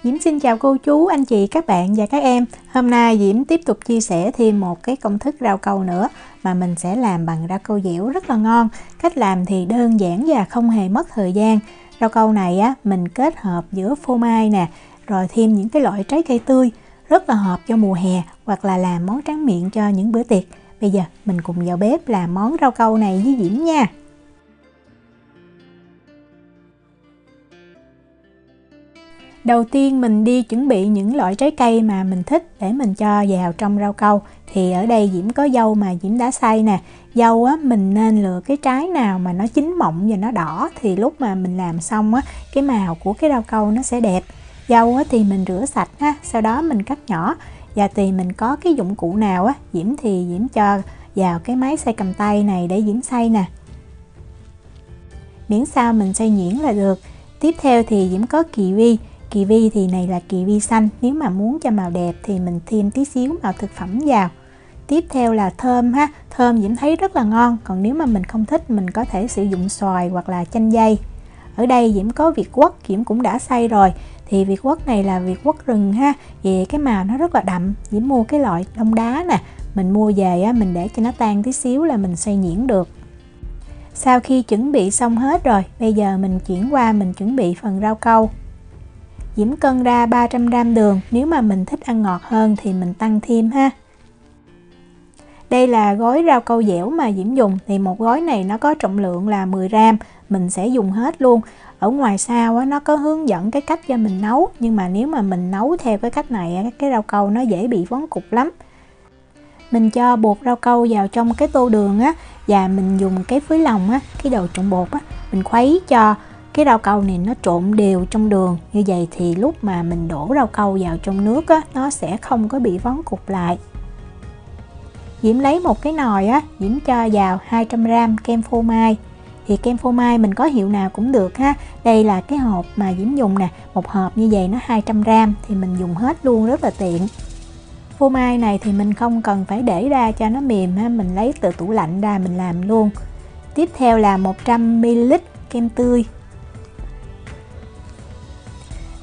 Diễm xin chào cô chú, anh chị, các bạn và các em. Hôm nay Diễm tiếp tục chia sẻ thêm một cái công thức rau câu nữa mà mình sẽ làm bằng rau câu dẻo rất là ngon. Cách làm thì đơn giản và không hề mất thời gian. Rau câu này á, mình kết hợp giữa phô mai nè, rồi thêm những cái loại trái cây tươi, rất là hợp cho mùa hè hoặc là làm món tráng miệng cho những bữa tiệc. Bây giờ mình cùng vào bếp làm món rau câu này với Diễm nha. Đầu tiên mình đi chuẩn bị những loại trái cây mà mình thích để mình cho vào trong rau câu. Thì ở đây Diễm có dâu mà Diễm đã xay nè. Dâu á, mình nên lựa cái trái nào mà nó chín mọng và nó đỏ, thì lúc mà mình làm xong á, cái màu của cái rau câu nó sẽ đẹp. Dâu á, thì mình rửa sạch ha, sau đó mình cắt nhỏ. Và tùy mình có cái dụng cụ nào á, Diễm thì Diễm cho vào cái máy xay cầm tay này để Diễm xay nè. Miễn sao mình xay nhuyễn là được. Tiếp theo thì Diễm có kiwi. Kiwi thì này là kiwi xanh, nếu mà muốn cho màu đẹp thì mình thêm tí xíu màu thực phẩm vào. Tiếp theo là thơm ha, thơm Diễm thấy rất là ngon, còn nếu mà mình không thích mình có thể sử dụng xoài hoặc là chanh dây. Ở đây Diễm có việt quất, Diễm cũng đã xay rồi. Thì việt quất này là việt quất rừng ha, vì cái màu nó rất là đậm. Diễm mua cái loại đông đá nè, mình mua về á, mình để cho nó tan tí xíu là mình xay nhuyễn được. Sau khi chuẩn bị xong hết rồi, bây giờ mình chuyển qua mình chuẩn bị phần rau câu. Diễm cân ra 300g đường, nếu mà mình thích ăn ngọt hơn thì mình tăng thêm ha. Đây là gói rau câu dẻo mà Diễm dùng, thì một gói này nó có trọng lượng là 10g, mình sẽ dùng hết luôn. Ở ngoài sau á, nó có hướng dẫn cái cách cho mình nấu, nhưng mà nếu mà mình nấu theo cái cách này, cái rau câu nó dễ bị vón cục lắm. Mình cho bột rau câu vào trong cái tô đường á, và mình dùng cái phới lòng á, cái đầu trộn bột á, mình khuấy cho cái rau câu này nó trộn đều trong đường. Như vậy thì lúc mà mình đổ rau câu vào trong nước á, nó sẽ không có bị vón cục lại. Diễm lấy một cái nồi á, Diễm cho vào 200g kem phô mai. Thì kem phô mai mình có hiệu nào cũng được ha. Đây là cái hộp mà Diễm dùng nè, một hộp như vậy nó 200g thì mình dùng hết luôn, rất là tiện. Phô mai này thì mình không cần phải để ra cho nó mềm ha, mình lấy từ tủ lạnh ra mình làm luôn. Tiếp theo là 100ml kem tươi,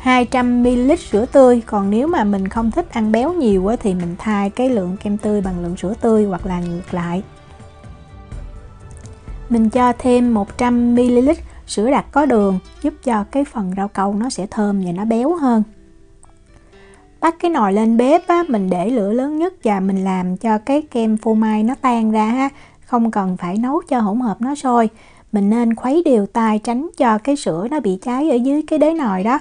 200ml sữa tươi. Còn nếu mà mình không thích ăn béo nhiều á, thì mình thay cái lượng kem tươi bằng lượng sữa tươi hoặc là ngược lại. Mình cho thêm 100ml sữa đặc có đường, giúp cho cái phần rau câu nó sẽ thơm và nó béo hơn. Tắt cái nồi lên bếp á, mình để lửa lớn nhất và mình làm cho cái kem phô mai nó tan ra ha. Không cần phải nấu cho hỗn hợp nó sôi. Mình nên khuấy đều tay tránh cho cái sữa nó bị cháy ở dưới cái đáy nồi đó.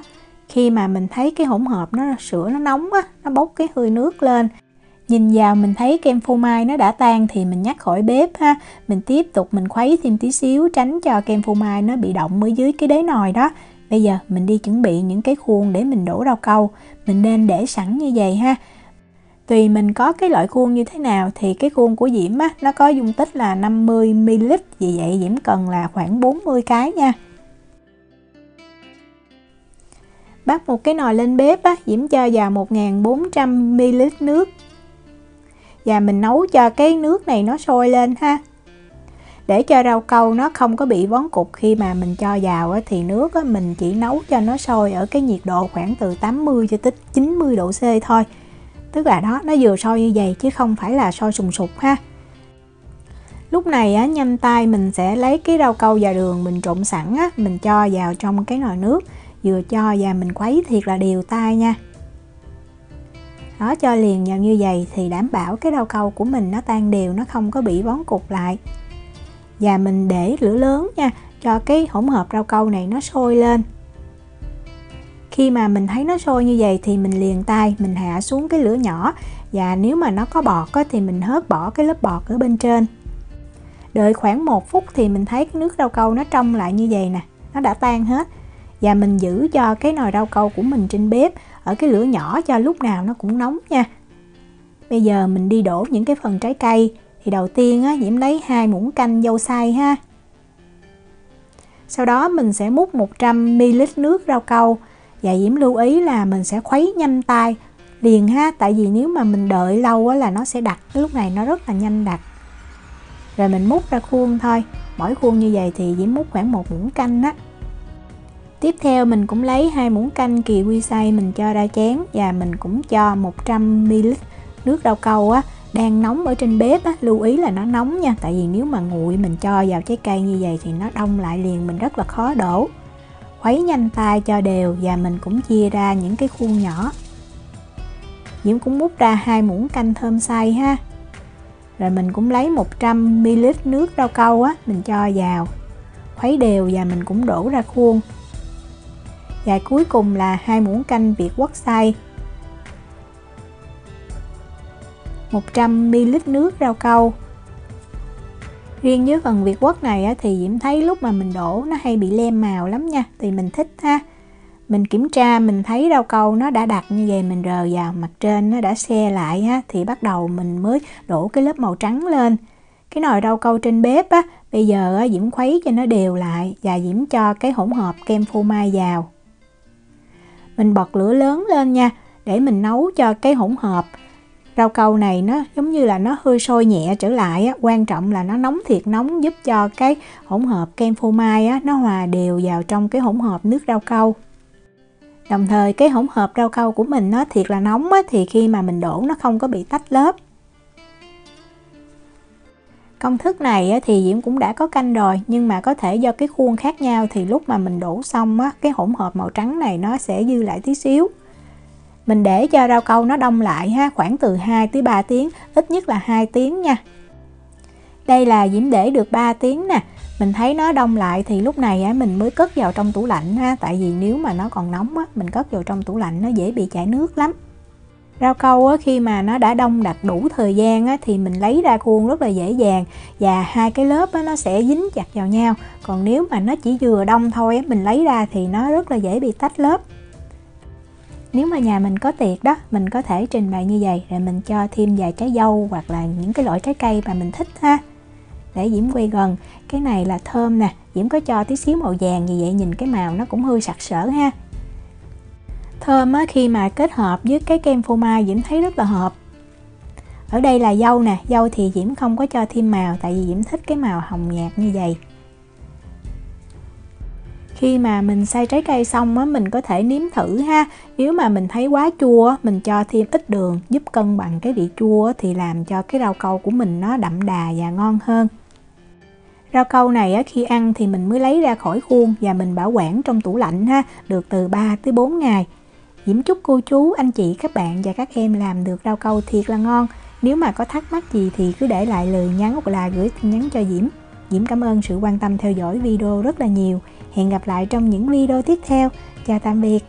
Khi mà mình thấy cái hỗn hợp sữa nó nóng á, nó bốc cái hơi nước lên, nhìn vào mình thấy kem phô mai nó đã tan thì mình nhắc khỏi bếp ha. Mình tiếp tục mình khuấy thêm tí xíu, tránh cho kem phô mai nó bị động ở dưới cái đáy nồi đó. Bây giờ mình đi chuẩn bị những cái khuôn để mình đổ rau câu. Mình nên để sẵn như vậy ha. Tùy mình có cái loại khuôn như thế nào, thì cái khuôn của Diễm á, nó có dung tích là 50ml, vì vậy Diễm cần là khoảng 40 cái nha. Bắt một cái nồi lên bếp á, Diễm cho vào 1400ml nước. Và mình nấu cho cái nước này nó sôi lên ha. Để cho rau câu nó không có bị vón cục khi mà mình cho vào á, thì nước á, mình chỉ nấu cho nó sôi ở cái nhiệt độ khoảng từ 80 cho tới 90 độ C thôi. Tức là đó, nó vừa sôi như vậy chứ không phải là sôi sùng sục ha. Lúc này á, nhanh tay mình sẽ lấy cái rau câu và đường mình trộn sẵn á, mình cho vào trong cái nồi nước. Vừa cho và mình khuấy thiệt là đều tay nha. Đó, cho liền vào như vậy thì đảm bảo cái rau câu của mình nó tan đều, nó không có bị vón cục lại. Và mình để lửa lớn nha, cho cái hỗn hợp rau câu này nó sôi lên. Khi mà mình thấy nó sôi như vậy thì mình liền tay, mình hạ xuống cái lửa nhỏ. Và nếu mà nó có bọt á, thì mình hớt bỏ cái lớp bọt ở bên trên. Đợi khoảng 1 phút thì mình thấy cái nước rau câu nó trong lại như vậy nè, nó đã tan hết. Và mình giữ cho cái nồi rau câu của mình trên bếp ở cái lửa nhỏ cho lúc nào nó cũng nóng nha. Bây giờ mình đi đổ những cái phần trái cây. Thì đầu tiên á, Diễm lấy 2 muỗng canh dâu xay ha. Sau đó mình sẽ múc 100ml nước rau câu. Và Diễm lưu ý là mình sẽ khuấy nhanh tay liền ha. Tại vì nếu mà mình đợi lâu á, là nó sẽ đặc. Lúc này nó rất là nhanh đặc. Rồi mình múc ra khuôn thôi. Mỗi khuôn như vậy thì Diễm múc khoảng 1 muỗng canh á. Tiếp theo mình cũng lấy 2 muỗng canh kiwi xay mình cho ra chén, và mình cũng cho 100ml nước rau câu á, đang nóng ở trên bếp á, lưu ý là nó nóng nha, tại vì nếu mà nguội mình cho vào trái cây như vậy thì nó đông lại liền, mình rất là khó đổ. Khuấy nhanh tay cho đều và mình cũng chia ra những cái khuôn nhỏ. Diễm cũng múc ra 2 muỗng canh thơm xay ha. Rồi mình cũng lấy 100ml nước rau câu á, mình cho vào. Khuấy đều và mình cũng đổ ra khuôn. Và cuối cùng là 2 muỗng canh Việt Quất xay, 100ml nước rau câu. Riêng với phần Việt Quất này á, thì Diễm thấy lúc mà mình đổ nó hay bị lem màu lắm nha, thì mình thích ha. Mình kiểm tra mình thấy rau câu nó đã đặc như vậy, mình rờ vào mặt trên nó đã se lại ha, thì bắt đầu mình mới đổ cái lớp màu trắng lên. Cái nồi rau câu trên bếp á, bây giờ á, Diễm khuấy cho nó đều lại và Diễm cho cái hỗn hợp kem phô mai vào. Mình bật lửa lớn lên nha, để mình nấu cho cái hỗn hợp rau câu này nó giống như là nó hơi sôi nhẹ trở lại á. Quan trọng là nó nóng thiệt nóng, giúp cho cái hỗn hợp kem phô mai á, nó hòa đều vào trong cái hỗn hợp nước rau câu. Đồng thời cái hỗn hợp rau câu của mình nó thiệt là nóng á, thì khi mà mình đổ nó không có bị tách lớp. Công thức này á, thì Diễm cũng đã có canh rồi, nhưng mà có thể do cái khuôn khác nhau thì lúc mà mình đổ xong á, cái hỗn hợp màu trắng này nó sẽ dư lại tí xíu. Mình để cho rau câu nó đông lại ha, khoảng từ 2 tới 3 tiếng, ít nhất là 2 tiếng nha. Đây là Diễm để được 3 tiếng nè. Mình thấy nó đông lại thì lúc này á, mình mới cất vào trong tủ lạnh ha, tại vì nếu mà nó còn nóng á, mình cất vào trong tủ lạnh nó dễ bị chảy nước lắm. Rau câu á, khi mà nó đã đông đặc đủ thời gian á, thì mình lấy ra khuôn rất là dễ dàng, và hai cái lớp á, nó sẽ dính chặt vào nhau. Còn nếu mà nó chỉ vừa đông thôi á, mình lấy ra thì nó rất là dễ bị tách lớp. Nếu mà nhà mình có tiệc đó, mình có thể trình bày như vậy, rồi mình cho thêm vài trái dâu hoặc là những cái loại trái cây mà mình thích ha. Để Diễm quay gần, cái này là thơm nè, Diễm có cho tí xíu màu vàng, như vậy nhìn cái màu nó cũng hơi sặc sỡ ha. Thơm á, khi mà kết hợp với cái kem phô mai Diễm thấy rất là hợp. Ở đây là dâu nè, dâu thì Diễm không có cho thêm màu, tại vì Diễm thích cái màu hồng nhạt như vậy. Khi mà mình xay trái cây xong á, mình có thể nếm thử ha. Nếu mà mình thấy quá chua, mình cho thêm ít đường giúp cân bằng cái vị chua thì làm cho cái rau câu của mình nó đậm đà và ngon hơn. Rau câu này á, khi ăn thì mình mới lấy ra khỏi khuôn và mình bảo quản trong tủ lạnh ha, được từ 3 tới 4 ngày. Diễm chúc cô chú, anh chị, các bạn và các em làm được rau câu thiệt là ngon. Nếu mà có thắc mắc gì thì cứ để lại lời nhắn hoặc là gửi tin nhắn cho Diễm. Diễm cảm ơn sự quan tâm theo dõi video rất là nhiều. Hẹn gặp lại trong những video tiếp theo. Chào tạm biệt.